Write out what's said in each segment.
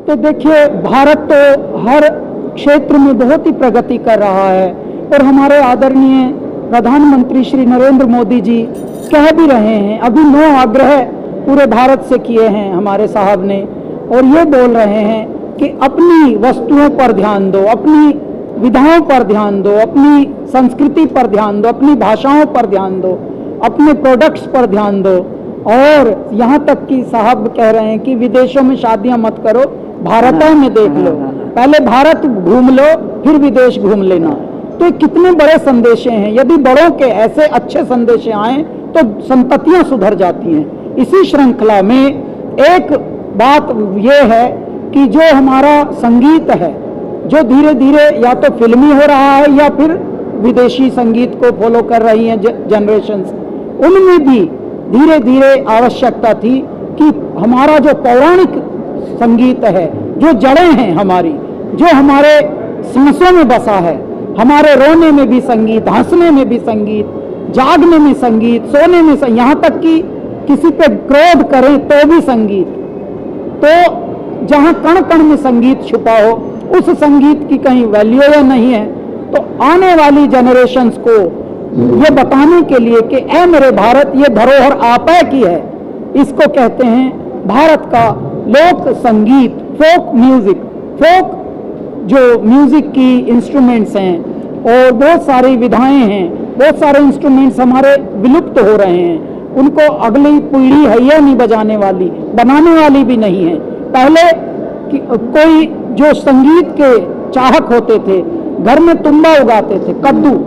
तो देखिए, भारत तो हर क्षेत्र में बहुत ही प्रगति कर रहा है और हमारे आदरणीय प्रधानमंत्री श्री नरेंद्र मोदी जी कह भी रहे हैं, अभी 9 आग्रह पूरे भारत से किए हैं हमारे साहब ने, और ये बोल रहे हैं कि अपनी वस्तुओं पर ध्यान दो, अपनी विधाओं पर ध्यान दो, अपनी संस्कृति पर ध्यान दो, अपनी भाषाओं पर ध्यान दो, अपने प्रोडक्ट्स पर ध्यान दो। और यहाँ तक कि साहब कह रहे हैं कि विदेशों में शादियां मत करो, भारत में देख लो, पहले भारत घूम लो फिर विदेश घूम लेना। तो ये कितने बड़े संदेशे हैं। यदि बड़ों के ऐसे अच्छे संदेशे आए तो संततियां सुधर जाती हैं। इसी श्रृंखला में एक बात यह है कि जो हमारा संगीत है, जो धीरे धीरे या तो फिल्मी हो रहा है या फिर विदेशी संगीत को फॉलो कर रही हैं जनरेशन्स, उनमें भी धीरे धीरे आवश्यकता थी कि हमारा जो पौराणिक संगीत है, जो जड़ें हैं हमारी, जो हमारे सांसों में बसा है, हमारे रोने में भी संगीत, हंसने में भी संगीत, जागने में संगीत, सोने में संगीत, यहाँ तक कि किसी पे क्रोध करें तो भी संगीत। तो जहाँ कण कण में संगीत छुपा हो, उस संगीत की कहीं वैल्यू या नहीं है। तो आने वाली जनरेशन्स को ये बताने के लिए कि ऐ मेरे भारत, ये धरोहर आपै की है, इसको कहते हैं भारत का लोक संगीत, फोक म्यूजिक। फोक जो म्यूजिक की इंस्ट्रूमेंट्स हैं और बहुत सारी विधाएं हैं, बहुत सारे इंस्ट्रूमेंट्स हमारे विलुप्त हो रहे हैं, उनको अगली पीढ़ी है नहीं बजाने वाली, बनाने वाली भी नहीं है। पहले कोई जो संगीत के चाहक होते थे, घर में तुम्बा उगाते थे, कद्दू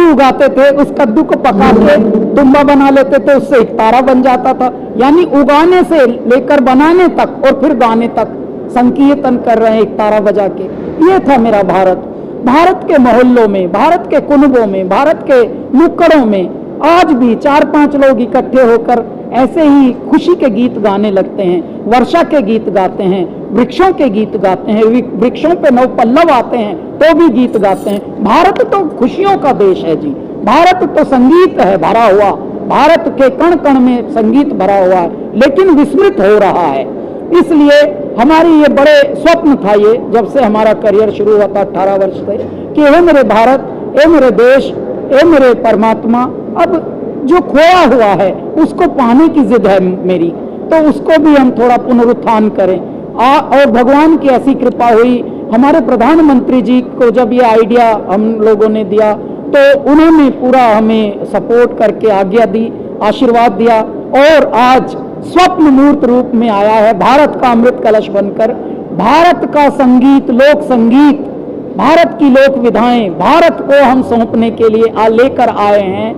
उगाते थे, उस कद्दू को पका के तुम्बा बना लेते थे, उससे एक तारा बन जाता था। यानी उगाने से लेकर बनाने तक और फिर गाने तक संकीर्तन कर रहे हैं एक तारा बजा के। ये था मेरा भारत। भारत के मोहल्लों में, भारत के कुनबों में, भारत के नुक्कड़ों में आज भी 4-5 लोग इकट्ठे होकर ऐसे ही खुशी के गीत गाने लगते हैं, वर्षा के गीत गाते हैं, वृक्षों के गीत गाते हैं, वृक्षों पे नव पल्लव आते हैं तो भी गीत गाते हैं। भारत तो खुशियों का देश है जी, भारत तो संगीत है भरा हुआ, भारत के कण कण में संगीत भरा हुआ है, लेकिन विस्मृत हो रहा है। इसलिए हमारी ये बड़े स्वप्न था, ये जब से हमारा करियर शुरू हुआ था 18 वर्ष से, कि हे मेरे भारत, ए मेरे देश, ए मेरे परमात्मा, अब जो खोया हुआ है उसको पाने की जिद है मेरी, तो उसको भी हम थोड़ा पुनरुत्थान करें। और भगवान की ऐसी कृपा हुई, हमारे प्रधानमंत्री जी को जब ये आइडिया हम लोगों ने दिया तो उन्होंने पूरा हमें सपोर्ट करके आज्ञा दी, आशीर्वाद दिया, और आज स्वप्न मूर्त रूप में आया है भारत का अमृत कलश बनकर। भारत का संगीत, लोक संगीत, भारत की लोक विधाएं भारत को हम सौंपने के लिए लेकर आए हैं।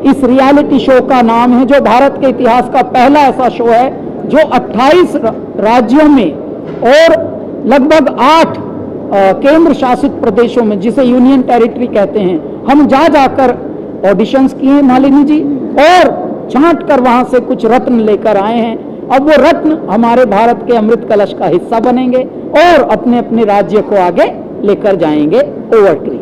इस रियलिटी शो का नाम है, जो भारत के इतिहास का पहला ऐसा शो है जो 28 राज्यों में और लगभग 8 केंद्र शासित प्रदेशों में, जिसे यूनियन टेरिटरी कहते हैं, हम जाकर ऑडिशंस किए मालिनी जी, और छांट कर वहां से कुछ रत्न लेकर आए हैं। अब वो रत्न हमारे भारत के अमृत कलश का हिस्सा बनेंगे और अपने अपने राज्य को आगे लेकर जाएंगे। Over to you.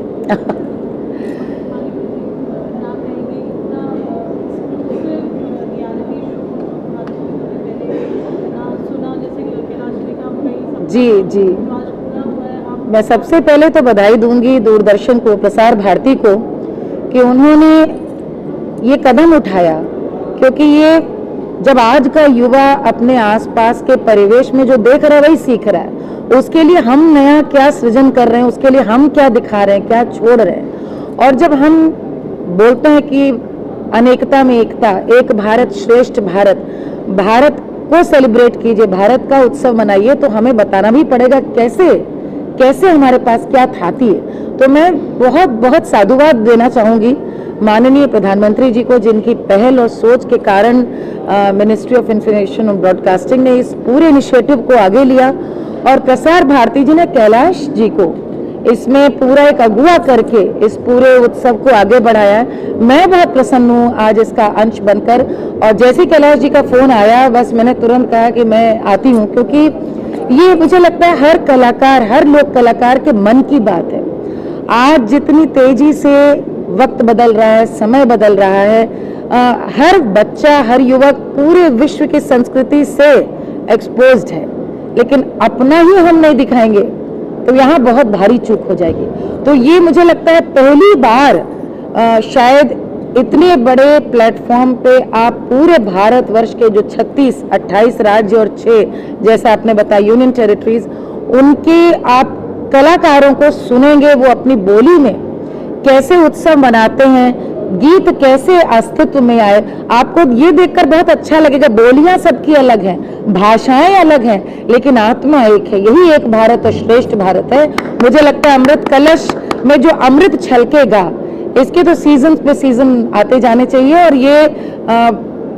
जी जी, मैं सबसे पहले तो बधाई दूंगी दूरदर्शन को, प्रसार भारती को, कि उन्होंने ये कदम उठाया, क्योंकि ये जब आज का युवा अपने आसपास के परिवेश में जो देख रहा है वही सीख रहा है, उसके लिए हम नया क्या सृजन कर रहे हैं, उसके लिए हम क्या दिखा रहे हैं, क्या छोड़ रहे हैं। और जब हम बोलते हैं कि अनेकता में एकता, एक भारत श्रेष्ठ भारत, भारत को सेलिब्रेट कीजिए, भारत का उत्सव मनाइए, तो हमें बताना भी पड़ेगा कैसे कैसे हमारे पास क्या थाती है। तो मैं बहुत बहुत साधुवाद देना चाहूंगी माननीय प्रधानमंत्री जी को, जिनकी पहल और सोच के कारण मिनिस्ट्री ऑफ इंफॉर्मेशन और ब्रॉडकास्टिंग ने इस पूरे इनिशिएटिव को आगे लिया, और प्रसार भारती जी ने कैलाश जी को इसमें पूरा एक अगुवा करके इस पूरे उत्सव को आगे बढ़ाया है। मैं बहुत प्रसन्न हूँ आज इसका अंश बनकर, और जैसे कैलाश जी का फोन आया बस मैंने तुरंत कहा कि मैं आती हूँ, क्योंकि ये मुझे लगता है हर कलाकार, हर लोक कलाकार के मन की बात है। आज जितनी तेजी से वक्त बदल रहा है, समय बदल रहा है, हर बच्चा, हर युवक पूरे विश्व की संस्कृति से एक्सपोज्ड है, लेकिन अपना ही हम नहीं दिखाएंगे तो यहाँ बहुत भारी चूक हो जाएगी। तो ये मुझे लगता है पहली बार शायद इतने बड़े प्लेटफॉर्म पे आप पूरे भारतवर्ष के जो 36, 28 राज्य और 6 जैसा आपने बताया यूनियन टेरिटरीज, उनके आप कलाकारों को सुनेंगे, वो अपनी बोली में कैसे उत्सव मनाते हैं, गीत कैसे अस्तित्व में आए। आपको ये देखकर बहुत अच्छा लगेगा, बोलियां सबकी अलग हैं, भाषाएं अलग हैं, लेकिन आत्मा एक है। यही एक भारत और श्रेष्ठ भारत है। मुझे लगता है अमृत कलश में जो अमृत छलकेगा, इसके तो सीजन पे सीजन आते जाने चाहिए, और ये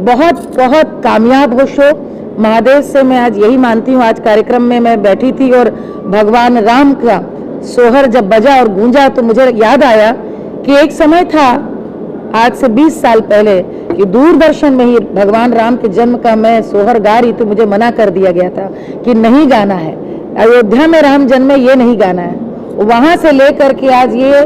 बहुत बहुत कामयाब हो शो। महादेव से मैं आज यही मानती हूँ। आज कार्यक्रम में मैं बैठी थी और भगवान राम का सोहर जब बजा और गूंजा तो मुझे याद आया कि एक समय था आज से 20 साल पहले कि दूरदर्शन में ही भगवान राम के जन्म का मैं सोहर गा रही, तो मुझे मना कर दिया गया था कि नहीं गाना है, अयोध्या में राम जन्मे, ये नहीं गाना है। वहां से लेकर के आज ये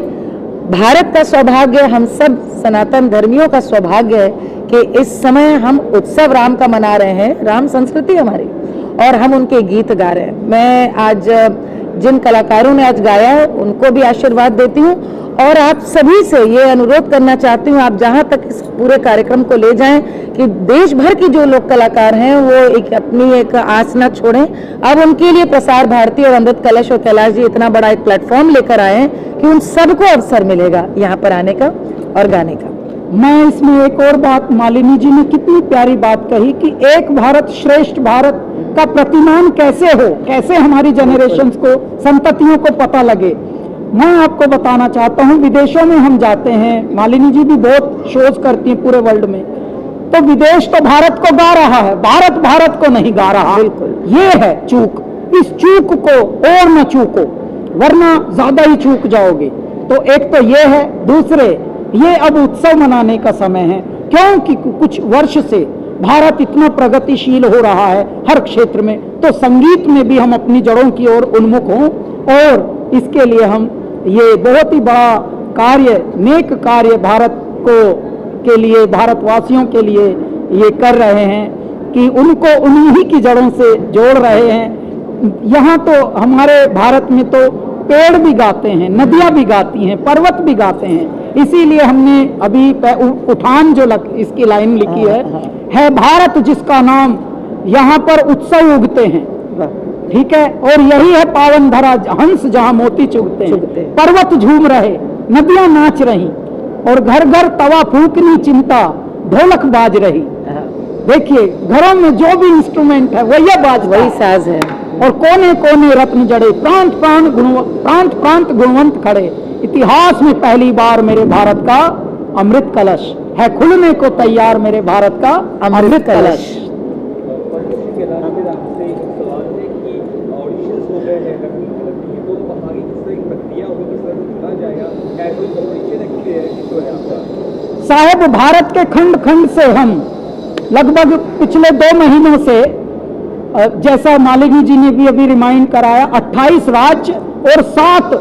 भारत का सौभाग्य, हम सब सनातन धर्मियों का सौभाग्य है कि इस समय हम उत्सव राम का मना रहे हैं। राम संस्कृति हमारी, और हम उनके गीत गा रहे हैं। मैं आज जिन कलाकारों ने आज गाया है उनको भी आशीर्वाद देती हूँ, और आप सभी से ये अनुरोध करना चाहती हूँ, आप जहाँ तक इस पूरे कार्यक्रम को ले जाएं कि देश भर की जो लोक कलाकार हैं वो अपनी एक आस न छोड़ें। अब उनके लिए प्रसार भारती और अमृत कलश और कैलाश जी इतना बड़ा एक प्लेटफॉर्म लेकर आए हैं कि उन सबको अवसर मिलेगा यहाँ पर आने का और गाने का। मैं इसमें एक और बात, मालिनी जी ने कितनी प्यारी बात कही कि एक भारत श्रेष्ठ भारत का प्रतिमान कैसे हो, कैसे हमारी जनरेशन्स को, संततियों को पता लगे। मैं आपको बताना चाहता हूँ, विदेशों में हम जाते हैं, मालिनी जी भी बहुत शोज करती हैं पूरे वर्ल्ड में, तो विदेश तो भारत को गा रहा है, भारत भारत को नहीं गा रहा। बिल्कुल ये है चूक। इस चूक को और न चूको, वरना ज्यादा ही चूक जाओगे। तो एक तो ये है, दूसरे ये अब उत्सव मनाने का समय है, क्योंकि कुछ वर्ष से भारत इतना प्रगतिशील हो रहा है हर क्षेत्र में, तो संगीत में भी हम अपनी जड़ों की ओर उन्मुख हों, और इसके लिए हम ये बहुत ही बड़ा कार्य, नेक कार्य भारत को के लिए, भारतवासियों के लिए ये कर रहे हैं कि उनको उन्हीं की जड़ों से जोड़ रहे हैं। यहाँ तो हमारे भारत में तो पेड़ भी गाते हैं, नदियाँ भी गाती हैं, पर्वत भी गाते हैं। इसीलिए हमने अभी उठान जो इसकी लाइन लिखी है भारत जिसका नाम, यहाँ पर उत्सव उगते हैं, ठीक है, और यही है पावन धरा हंस जहाँ मोती चुगते हैं। पर्वत झूम रहे, नदियाँ नाच रही, और घर घर तवा फूकनी चिंता, ढोलक बाज रही। देखिए घरों में जो भी इंस्ट्रूमेंट है वही बाज, वही साज है, और कोने कोने रत्न जड़े, प्रांत प्रांत गुणवंत खड़े। इतिहास में पहली बार मेरे भारत का अमृत कलश है खुलने को तैयार, मेरे भारत का अमृत कलश। साहब भारत के खंड खंड से हम लगभग पिछले 2 महीनों से, जैसा मालिनी जी ने भी अभी रिमाइंड कराया, 28 राज्य और 7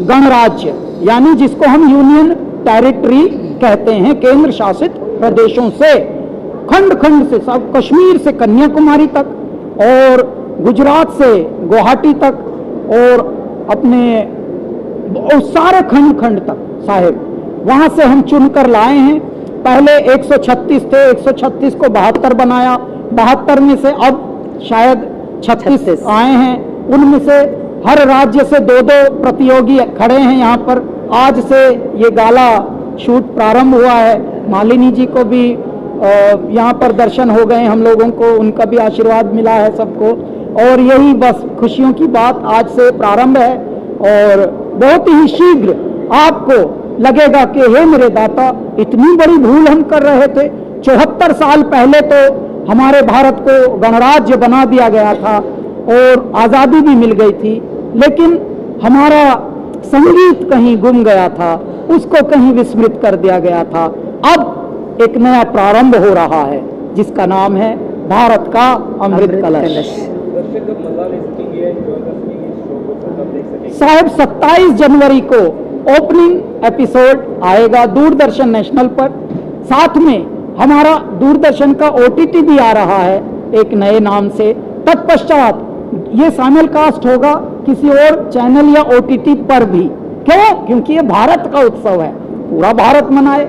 गणराज्य, यानी जिसको हम यूनियन टेरिटरी कहते हैं, केंद्र शासित प्रदेशों से, खंड खंड से, सब कश्मीर से कन्याकुमारी तक, और गुजरात से गुवाहाटी तक और अपने और सारे खंड खंड तक साहेब वहां से हम चुनकर लाए हैं। पहले 136 थे, 136 को 72 बनाया, 72 में से अब शायद 36 आए हैं। उनमें से हर राज्य से 2-2 प्रतियोगी खड़े हैं यहाँ पर। आज से ये गाला शूट प्रारंभ हुआ है। मालिनी जी को भी यहाँ पर दर्शन हो गए हम लोगों को, उनका भी आशीर्वाद मिला है सबको। और यही बस खुशियों की बात आज से प्रारंभ है और बहुत ही शीघ्र आपको लगेगा कि हे मेरे दाता, इतनी बड़ी भूल हम कर रहे थे। 74 साल पहले तो हमारे भारत को गणराज्य बना दिया गया था और आज़ादी भी मिल गई थी, लेकिन हमारा संगीत कहीं गुम गया था, उसको कहीं विस्मृत कर दिया गया था। अब एक नया प्रारंभ हो रहा है जिसका नाम है भारत का अमृत कलश। साहब 27 जनवरी को ओपनिंग एपिसोड आएगा दूरदर्शन नेशनल पर। साथ में हमारा दूरदर्शन का OTT भी आ रहा है एक नए नाम से। तत्पश्चात ये साइमल कास्ट होगा किसी और चैनल या OTT पर भी। क्यों? क्योंकि ये भारत का उत्सव है, पूरा भारत मनाए।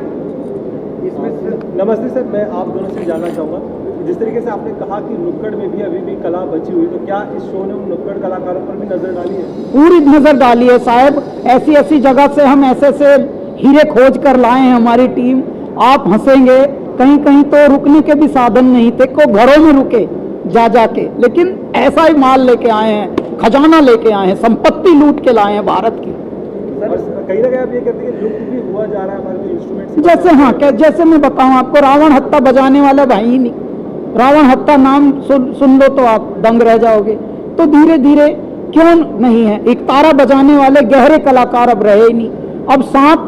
नमस्ते सर, मैं आप दोनों से जानना चाहूँगा, जिस तरीके से आपने कहा कि नुक्कड़ में भी अभी भी कला बची हुई, तो क्या इस शो ने उन नुक्कड़ कलाकारों पर भी नजर डाली है? पूरी नजर डाली है साहब। ऐसी ऐसी जगह से हम ऐसे हीरे खोज कर लाए हैं हमारी टीम। आप हंसेंगे, कहीं कहीं तो रुकने के भी साधन नहीं थे, को घरों में रुके जा के, लेकिन ऐसा ही माल लेके आए हैं, खजाना लेके आए हैं, संपत्ति लूट के लाए हैं भारत की। कहीं ना कहीं आप ये कहते हैं कि लुप्त भी हुआ जा रहा है हमारे जो इंस्ट्रूमेंट। जैसे हाँ, जैसे मैं बताऊं आपको, रावण हत्ता बजाने वाला भाई ही नहीं। रावण हत्ता नाम सुन लो तो आप दंग रह जाओगे। तो धीरे धीरे क्यों नहीं है, एक तारा बजाने वाले गहरे कलाकार अब रहे ही नहीं। अब सांप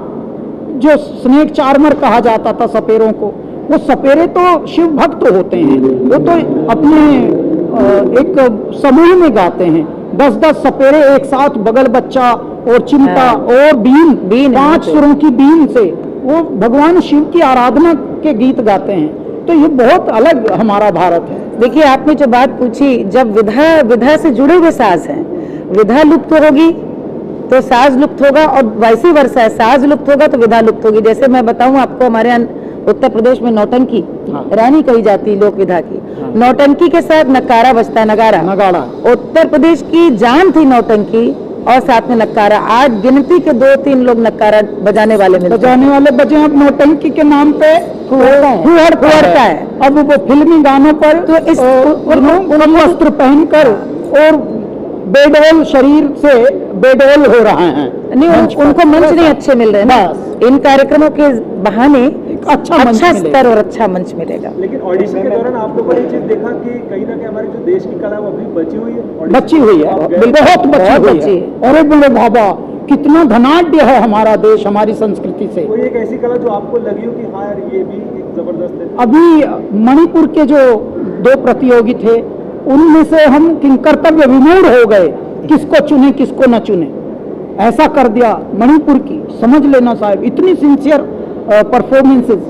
जो स्नेक चार्मर कहा जाता था सपेरों को, वो सपेरे तो शिव भक्त होते हैं, वो तो अपने एक समूह में गाते हैं। 10-10 सपेरे एक साथ, बगल बच्चा और चिमटा और बीन 5 सुरों की बीन से वो भगवान शिव की आराधना के गीत गाते हैं। तो ये बहुत अलग हमारा भारत है। देखिए, आपने जो बात पूछी, जब विधा से जुड़े हुए साज हैं, विधा लुप्त होगी तो साज लुप्त होगा और वैसे वर्षा है, साज लुप्त होगा तो विधा लुप्त होगी। जैसे मैं बताऊं आपको, हमारे यहाँ उत्तर प्रदेश में नौटंकी रानी कही जाती है लोक विधा की। नौटंकी के साथ नकारा बजता है, नगाड़ा। उत्तर प्रदेश की जान थी नौटंकी और साथ में नक्कारा। आज गिनती के 2-3 लोग नक्कारा बजाने वाले बजे। अब नौटंकी के नाम पे हुहड़ता है। अब वो फिल्मी गानों पर तो इस वस्त्र पहनकर और बेडोल शरीर से बेडोल हो रहे हैं। नहीं, उनको मंच नहीं अच्छे मिल रहे हैं। इन कार्यक्रमों के बहाने अच्छा स्तर और अच्छा मंच मिलेगा। लेकिन ऑडिशन के दौरान आप लोगों ने चीज देखा कि कहीं ना कहीं हमारी जो देश की कला है वो अभी बची हुई है, बहुत बची हुई है। अरे बोले बाबा, कितना धनाढ्य है हमारा देश हमारी संस्कृति से। कोई एक ऐसी कला जो आपको लगी हो कि हाँ यार ये भी एक जबरदस्त है? अभी मणिपुर के जो 2 प्रतियोगी थे, उनमें से हम कर्तव्य विमूढ़ हो गए, किसको चुने किसको न चुने। ऐसा कर दिया मणिपुर की, समझ लेना साहब, इतनी सिंसियर परफॉर्मेंसेस।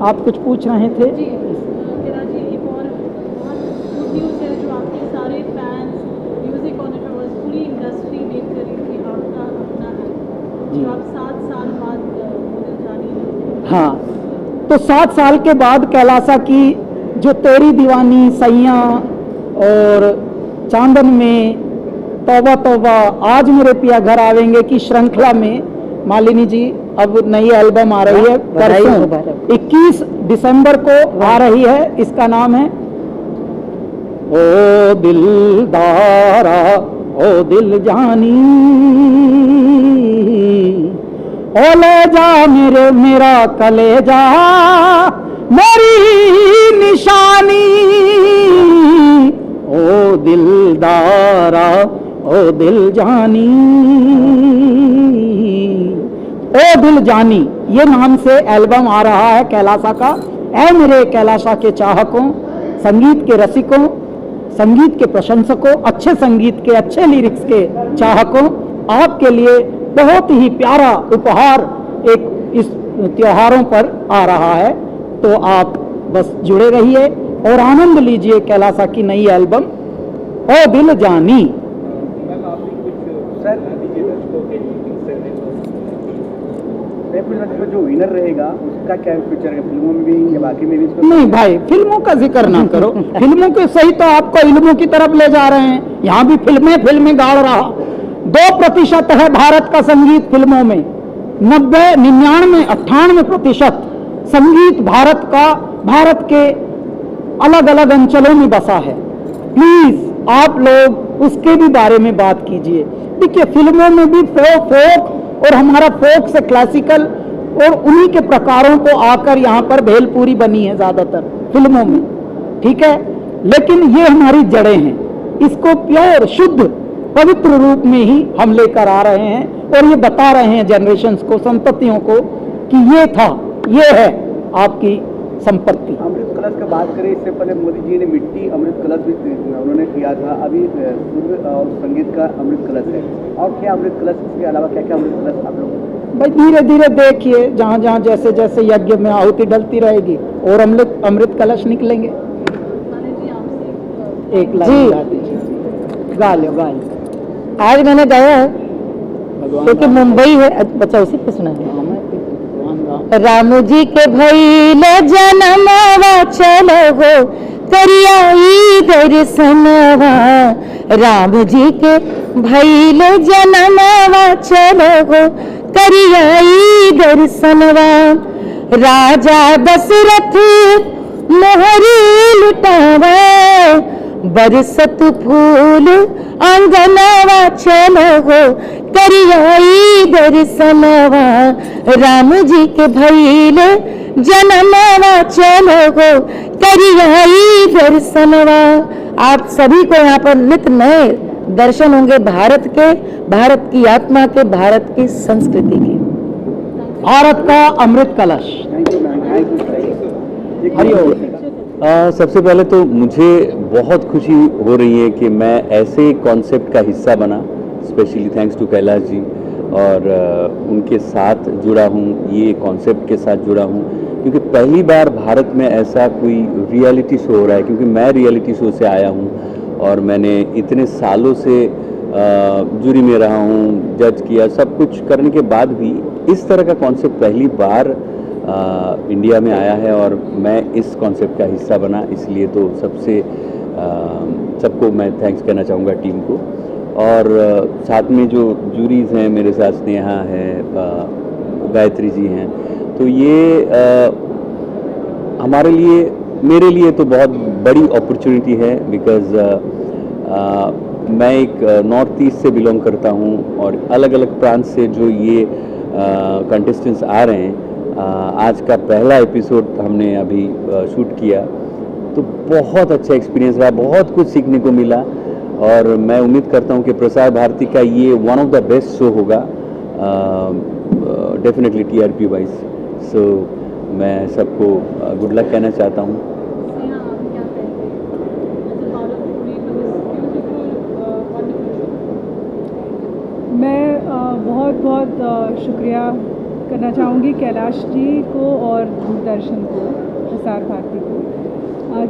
आप कुछ पूछ रहे थे? जी, जी, एक और बहुत गुड न्यूज़ है जो आपके सारे फैंस, म्यूजिक कॉन्टर्स, पूरी इंडस्ट्री वेट कर रही थी आपका अपना है, जो आप 7 साल बाद मोदी जानी। हाँ, तो 7 साल के बाद कैलासा की जो तेरी दीवानी, सैया और चांदन में, तौबा तौबा, आज मेरे पिया घर आवेंगे की श्रृंखला में मालिनी जी अब नई एल्बम आ रही है। परसों 21 दिसंबर को आ रही है। इसका नाम है ओ दिलदारा ओ दिल जानी, ओ ले जा मेरा कलेजा मेरी निशानी, ओ दिलदारा ओ दिल जानी, ओ दिल जानी, ये नाम से एल्बम आ रहा है कैलासा का। ऐ मेरे कैलासा के चाहकों, संगीत के रसिकों, संगीत के प्रशंसकों, अच्छे संगीत के, अच्छे लिरिक्स के चाहकों, आपके लिए बहुत ही प्यारा उपहार एक इस त्योहारों पर आ रहा है। तो आप बस जुड़े रहिए, और आनंद लीजिए कैलासा की नई एल्बम ओ दिल जानी। जो विनर रहेगा उसका क्या फ्यूचर है, फिल्मों में भी या बाकी में भी? नहीं भाई, फिल्मों का जिक्र ना करो। फिल्मों के सही तो आपको इल्मों की तरफ ले जा रहे हैं, यहाँ भी फिल्में गाड़ रहा। 2% है भारत का संगीत फिल्मों में, 90, 99, 98% संगीत भारत के अलग अलग अंचलों में बसा है। प्लीज आप लोग उसके भी बारे में बात कीजिए। देखिए फिल्मों में भी फोक और हमारा फोक से क्लासिकल और उन्हीं के प्रकारों को आकर यहाँ पर भेलपूरी बनी है ज्यादातर फिल्मों में, ठीक है। लेकिन ये हमारी जड़ें हैं, इसको प्योर शुद्ध पवित्र रूप में ही हम लेकर आ रहे हैं और ये बता रहे हैं जनरेशन्स को, संततियों को कि ये था, ये है आपकी संपत्ति। अमृत कलश का बात करें, इससे पहले मोदी जी ने मिट्टी अमृत कलश भी उन्होंने किया था, अभी सूर्य और संगीत का अमृत कलश है। और क्या अमृत कलश, इसके अलावा क्या क्या अमृत कलश आप लोग? भाई धीरे धीरे देखिए, जहाँ जहाँ जैसे जैसे यज्ञ में आहुति डलती रहेगी और अमृत कलश निकलेंगे। एक लाइन गा दीजिए, गा लो। आज मैंने गाया है क्योंकि मुंबई है, बच्चा उसी पे सुना है। राम जी के भइले जनमवा चलो हो करियाई दर्शनवा, राम जी के भइले जनमवा चलो हो करियाई दर्शनवा, राजा दशरथ मोहरी लुटावा, बरसत फूल अंगनवा चलो हो करियाई दर्शनवा, राम जी के भइले जनमवा चलो हो करियाई दर्शनवा। आप सभी को यहाँ पर नित नए दर्शन होंगे भारत के, भारत की आत्मा के, भारत की संस्कृति के। भारत का अमृत कलश। हरिओम। सबसे पहले तो मुझे बहुत खुशी हो रही है कि मैं ऐसे कॉन्सेप्ट का हिस्सा बना, specially thanks to Kailash ji, और उनके साथ जुड़ा हूँ, ये कॉन्सेप्ट के साथ जुड़ा हूँ, क्योंकि पहली बार भारत में ऐसा कोई रियलिटी शो हो रहा है। क्योंकि मैं रियलिटी शो से आया हूँ और मैंने इतने सालों से जूरी में रहा हूँ, जज किया, सब कुछ करने के बाद भी इस तरह का कॉन्सेप्ट पहली बार इंडिया में आया है और मैं इस कॉन्सेप्ट का हिस्सा बना। इसलिए तो सबको मैं थैंक्स कहना चाहूँगा टीम को, और साथ में जो जूरीज हैं मेरे साथ, स्नेहा है, गायत्री जी हैं, तो ये हमारे लिए, मेरे लिए तो बहुत बड़ी अपॉर्चुनिटी है। बिकॉज़ मैं एक नॉर्थ ईस्ट से बिलोंग करता हूँ और अलग अलग प्रांत से जो ये कंटेस्टेंट्स आ रहे हैं, आज का पहला एपिसोड हमने अभी शूट किया, तो बहुत अच्छा एक्सपीरियंस रहा, बहुत कुछ सीखने को मिला, और मैं उम्मीद करता हूँ कि प्रसार भारती का ये one of the best show होगा, डेफिनेटली TRP वाइज। सो मैं सबको गुड लक कहना चाहता हूँ। मैं बहुत बहुत शुक्रिया करना चाहूँगी कैलाश जी को और दूरदर्शन को, प्रसार भारती को,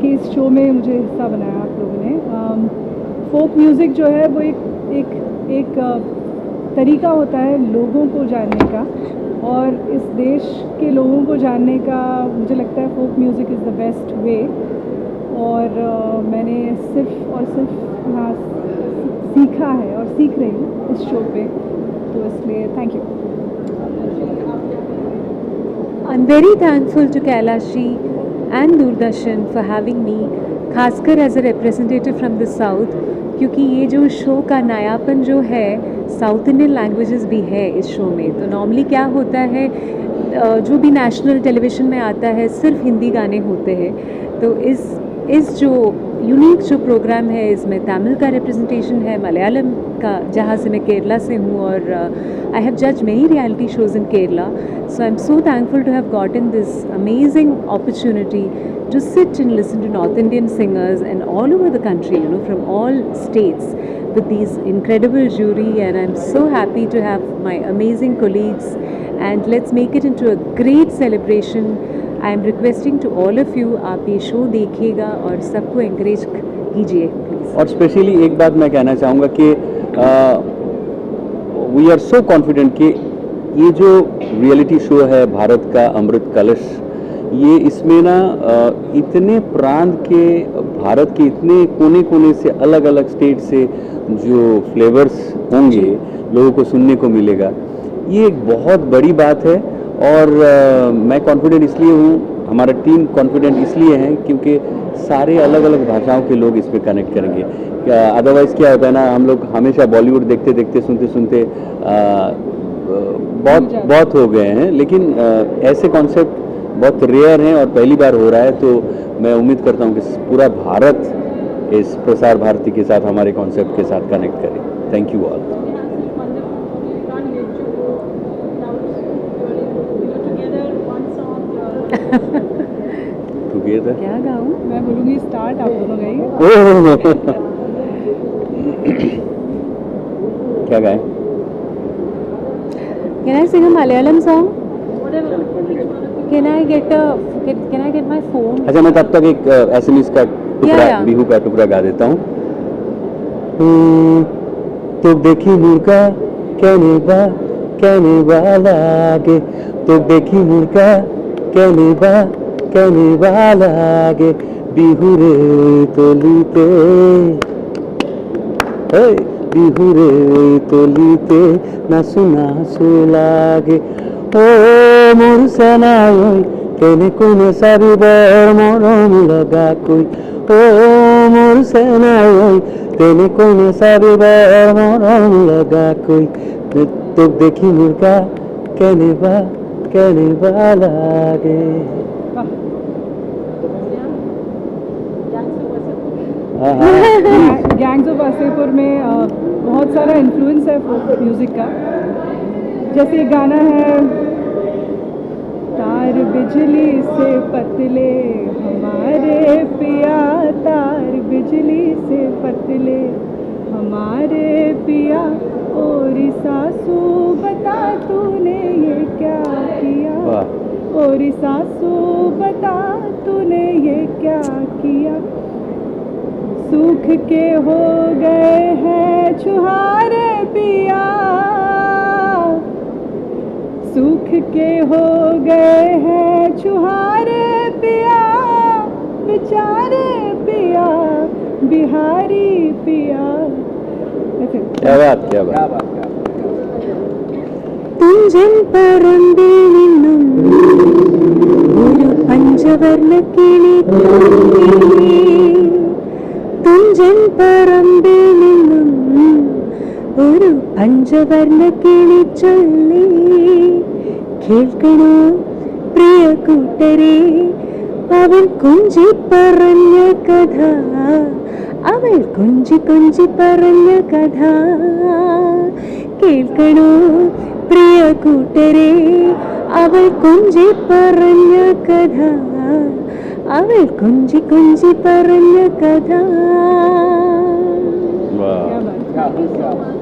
कि इस शो में मुझे हिस्सा बनाया आप लोगों ने। फोक म्यूज़िक जो है वो एक तरीका होता है लोगों को जानने का, और इस देश के लोगों को जानने का मुझे लगता है folk music is the best way. और मैंने सिर्फ और सिर्फ यहाँ सीखा है और सीख रही हूँ इस शो पे, तो इसलिए thank you. I'm very thankful to Kailash ji and Doordarshan for having me, खासकर as a representative from the south, क्योंकि ये जो शो का नयापन जो है, साउथ इंडियन लैंग्वेजेस भी है इस शो में। तो नॉर्मली क्या होता है, जो भी नेशनल टेलीविज़न में आता है सिर्फ हिंदी गाने होते हैं, तो इस जो यूनिक जो प्रोग्राम है, इसमें तमिल का रिप्रेजेंटेशन है, मलयालम का, जहाँ से मैं केरला से हूँ, और आई हैव जज many reality shows in Kerala. So I am so thankful to have gotten this amazing opportunity to sit and listen to North Indian singers and all over the country, you know, from all states, with these incredible jury, and I'm so happy to have my amazing colleagues, and let's make it into a great celebration. I am requesting to all of you, आप ये show देखिएगा और सबको encourage कीजिए please. और specially एक बात मैं कहना चाहूँगा कि वी आर सो कॉन्फिडेंट कि ये जो रियलिटी शो है भारत का अमृत कलश, ये इसमें ना इतने प्रांत के, भारत के इतने कोने कोने से, अलग अलग स्टेट से जो फ्लेवर्स होंगे लोगों को सुनने को मिलेगा। ये एक बहुत बड़ी बात है और मैं कॉन्फिडेंट इसलिए हूँ, हमारा टीम कॉन्फिडेंट इसलिए है क्योंकि सारे अलग अलग भाषाओं के लोग इसमें कनेक्ट करेंगे। अदरवाइज़ क्या होता है ना, हम लोग हमेशा बॉलीवुड देखते देखते सुनते सुनते बहुत हो गए हैं, लेकिन ऐसे कॉन्सेप्ट बहुत रेयर हैं और पहली बार हो रहा है, तो मैं उम्मीद करता हूँ कि पूरा भारत इस प्रसार भारती के साथ, हमारे कॉन्सेप्ट के साथ कनेक्ट करे। Thank you all. टुगेदर क्या गाऊँ? मैं बोलूँगी स्टार्ट, आप दोनों गाइए। क्या गाएं? Can I sing a Malayalam song? Can I get my phone? अच्छा, मैं तब तक एक एसएमएस का टुकड़ा, या। बिहू का टुकड़ा गा देता हूँ। तो देखी मुर्गा कहने वाला आगे, तो देखी मुर्गा कहने वाला आगे, बिहू रे तोलीते, बिहू रे तोलीते नासु लागे। ओ मोर सेनाय तेने कोने सारिबर मरम लगा कोई, ओ मोर सेनाय तेने कोने सारिबर मरम लगा कोई, तो देखी मुर्गा कहने वाला आगे। गैंग्स ऑफ वासेपुर में बहुत सारा इन्फ्लुएंस है फोक म्यूज़िक का। जैसे ये गाना है, तार बिजली से पतले हमारे पिया, तार बिजली से पतले हमारे पिया, और सासू बता तूने ये क्या किया, और सासू बता तूने ये क्या किया, सूख के हो गए हैं छुहारे पिया, सूख के हो गए हैं छुहारे पिया, बेचारे पिया बिहारी पिया। क्या बात, क्या बात। തുഞ്ചൻ പറമ്പിൽ നിന്നും ഒരു പഞ്ചവർണ്ണ കിളി ചൊല്ലി, തുഞ്ചൻ പറമ്പിൽ നിന്നും ഒരു പഞ്ചവർണ്ണ കിളി ചൊല്ലി, കേൾക്കണോ പ്രിയ കൂട്ടരെ അവൻ കുഞ്ചി പറഞ്ഞ കഥ, അവൾ കുഞ്ചി കുഞ്ചി പറഞ്ഞ കഥ, കേൾക്കണോ പ്രിയ കൂട്ടരെ അവൾ കുഞ്ചി പറഞ്ഞ കഥ, അവൾ കുഞ്ചി കുഞ്ചി പറഞ്ഞ കഥ। वाह। क्या बात।